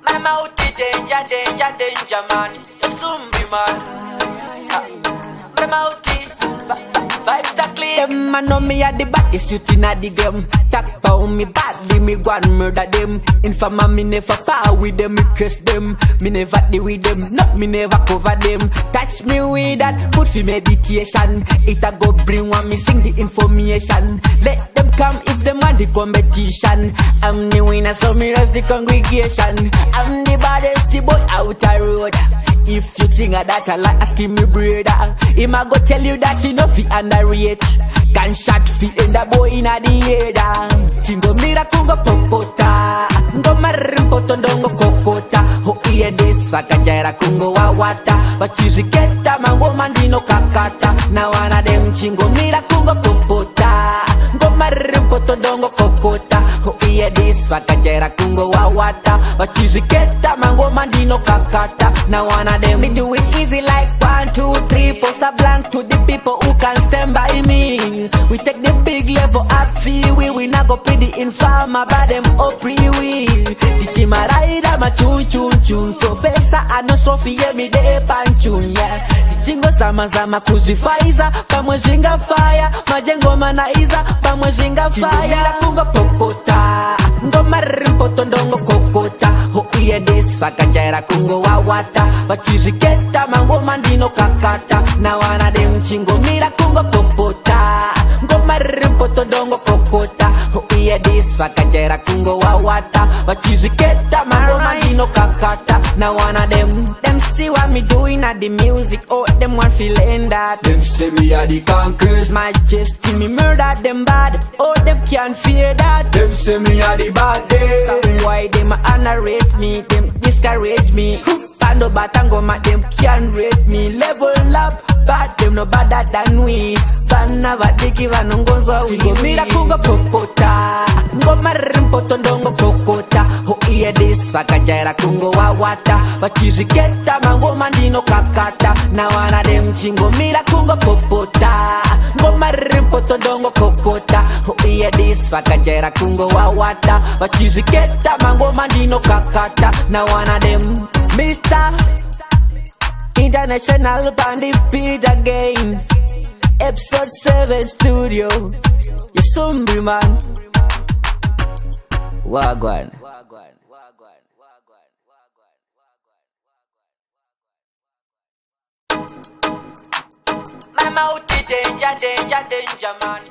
My mouth is danger, danger, danger, man. You soon be man. My mouth is five-star clean. Them man know me at the baddest youth inna the game. Talk bout me badly, me go and murder them. Informer me never power with them, me curse them. Me never deal with them, not me never cover them. Touch me with that food for meditation. It a go bring one me sing the information. Let them come if them want the competition. I'm the winner, so me rush the congregation. I'm the baddest the boy out the road. If you think of that, I like asking me brother. Him a go tell you that you know fi underrate. Gunshot fi in the boy inna the head. Chingo mira kungo popota. Ngo marimpoto ndongo kokota. Ho iye this fakajera kungo wawata. Bachiziketa mango mandino kakata. Na wana dem chingo mira kungo popota. Ngo marimpoto ndongo kokota. Ho iye this fakajera kungo wawata. Bachiziketa mango mandino kakata. Na wana dem me do it easy like 1, 2, 3. Post a blank to the people who can stand by me. We take the big level up fee. We not go pay the informer, but them up we. The chima rider ma chun chun chun. Professor I no trophy yeah me de panchun yeah. The chingo zama zama kuzifaiza. Pamwejinga fire, majengo manaiza. Pamwejinga fire. Mira kungo popota. Ngoma rimpoto ndongo kokota. Ho iye des fakajera kungo wawata. Bachiziketa mango mandino kakata. Na wana dem chingo mira kungo popota. Ngoma rimpoto ndongo kokota. Ho iye des fakajera kungo wawata. Bachiziketa mango mandino kakata. Na wana dem see what me doing at the music. Oh them want feeling that. Them say me a the conquers. Majesty me murder them bad. Oh them can't fear that. Them say me a the bad day. Some why them underrate me, them discourage me. Pando batango ma them can't rate me. Level up, but them no better than we. Vana vadiki vanongonzo we. Chingo mira kungo popota. Ngoma rimpoto ndongo kokota. Ho iye this fakajera kungo wawata. Bachiziketa mango mandino kakata. Na wana dem chingo mira kungo popota. Ngoma rimpoto ndongo kokota. Ho iye this fakajera kungo wawata. Bachiziketa mango mandino kakata. Na wana dem Mr. International Bandy beat again. Episode 7 studio. You somebody man. Wagwan. My mouth is danger, danger, danger, man.